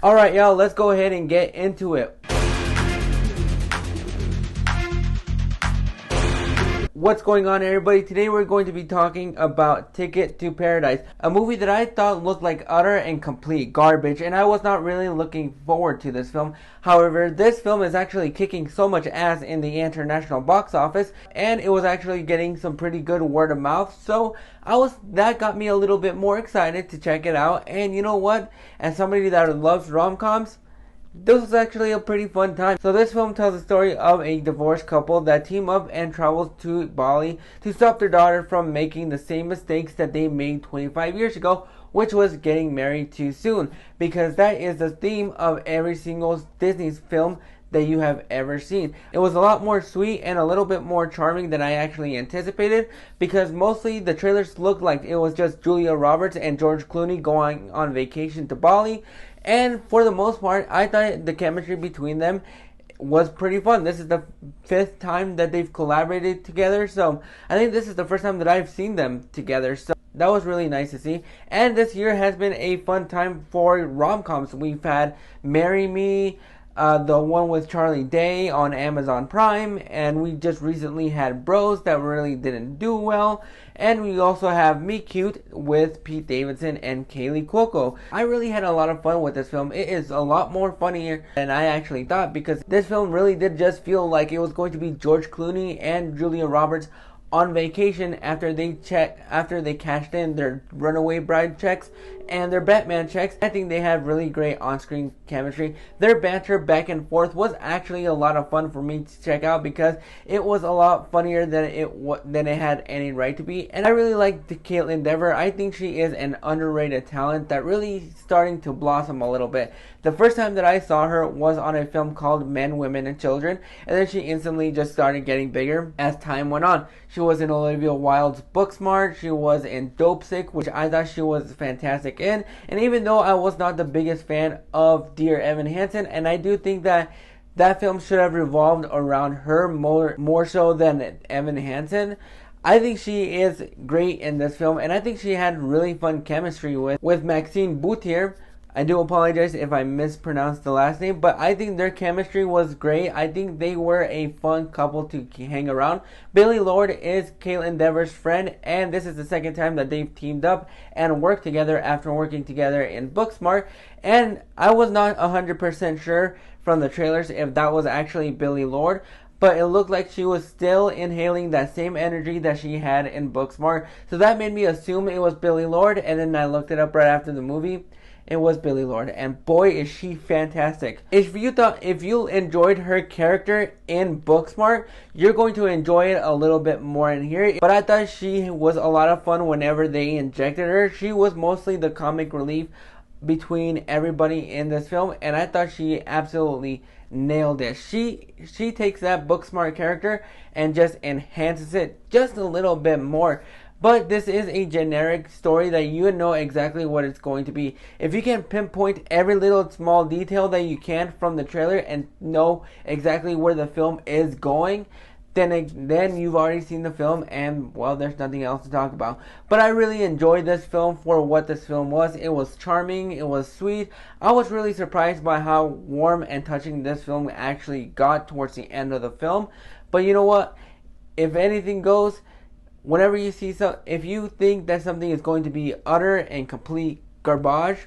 Alright, y'all, let's go ahead and get into it. What's going on, everybody? Today we're going to be talking about Ticket to Paradise, a movie that I thought looked like utter and complete garbage, and I was not really looking forward to this film. However, this film is actually kicking so much ass in the international box office, and it was actually getting some pretty good word of mouth, so that got me a little bit more excited to check it out. And you know what? As somebody that loves rom-coms, this was actually a pretty fun time. So this film tells the story of a divorced couple that team up and travels to Bali to stop their daughter from making the same mistakes that they made 25 years ago, which was getting married too soon. Because that is the theme of every single Disney film that you have ever seen. It was a lot more sweet and a little bit more charming than I actually anticipated, because mostly the trailers looked like it was just Julia Roberts and George Clooney going on vacation to Bali. And for the most part, I thought the chemistry between them was pretty fun. This is the 5th time that they've collaborated together, so I think this is the first time that I've seen them together. So that was really nice to see. And this year has been a fun time for rom-coms. We've had Marry Me, the one with Charlie Day on Amazon Prime, and we just recently had Bros that really didn't do well, and we also have Me Cute with Pete Davidson and Kaylee Cuoco. I really had a lot of fun with this film. It is a lot more funnier than I actually thought, because this film really did just feel like it was going to be George Clooney and Julia Roberts on vacation after they cashed in their Runaway Bride checks and their Batman checks. I think they had really great on-screen chemistry. Their banter back and forth was actually a lot of fun for me to check out, because it was a lot funnier than it had any right to be. And I really liked Kaitlyn Dever. I think she is an underrated talent that really starting to blossom a little bit. The first time that I saw her was on a film called Men, Women, and Children, and then she instantly just started getting bigger as time went on. She was in Olivia Wilde's Booksmart. She was in Dopesick, which I thought she was fantastic in. And even though I was not the biggest fan of Dear Evan Hansen, and I do think that that film should have revolved around her more so than Evan Hansen, I think she is great in this film, and I think she had really fun chemistry with Maxine Boutier. I do apologize if I mispronounced the last name, but I think their chemistry was great. I think they were a fun couple to hang around. Billie Lourd is Kaitlyn Dever's friend, and this is the second time that they've teamed up and worked together after working together in Booksmart. And I was not 100% sure from the trailers if that was actually Billie Lourd, but it looked like she was still inhaling that same energy that she had in Booksmart. So that made me assume it was Billie Lourd, and then I looked it up right after the movie. It was Billie Lourd, and boy is she fantastic. If you enjoyed her character in Booksmart, you're going to enjoy it a little bit more in here. But I thought she was a lot of fun whenever they injected her. She was mostly the comic relief between everybody in this film, and I thought she absolutely nailed it. She takes that Booksmart character and just enhances it just a little bit more. But this is a generic story that you know exactly what it's going to be. If you can pinpoint every little small detail that you can from the trailer and know exactly where the film is going, then you've already seen the film, and well, there's nothing else to talk about. But I really enjoyed this film for what this film was. It was charming, it was sweet. I was really surprised by how warm and touching this film actually got towards the end of the film. But you know what? If anything goes, whenever you see if you think that something is going to be utter and complete garbage,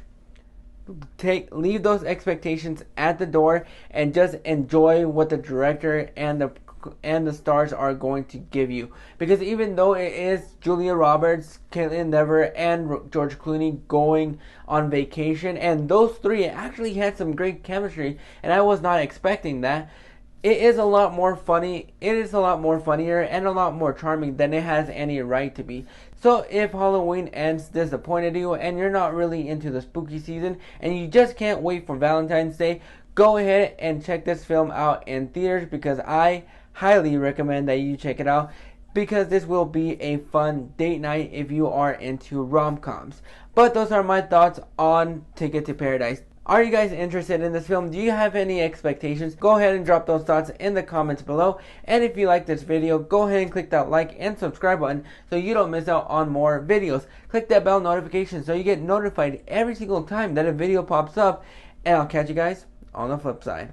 leave those expectations at the door and just enjoy what the director and the stars are going to give you. Because even though it is Julia Roberts, Kaitlyn Dever, and George Clooney going on vacation, and those three actually had some great chemistry, and I was not expecting that. It is a lot more funny. It is a lot more funnier and a lot more charming than it has any right to be. So if Halloween ends disappointed you and you're not really into the spooky season and you just can't wait for Valentine's Day, go ahead and check this film out in theaters, because I highly recommend that you check it out, because this will be a fun date night if you are into rom-coms. But those are my thoughts on Ticket to Paradise. Are you guys interested in this film? Do you have any expectations? Go ahead and drop those thoughts in the comments below. And if you like this video, go ahead and click that like and subscribe button so you don't miss out on more videos. Click that bell notification so you get notified every single time that a video pops up. And I'll catch you guys on the flip side.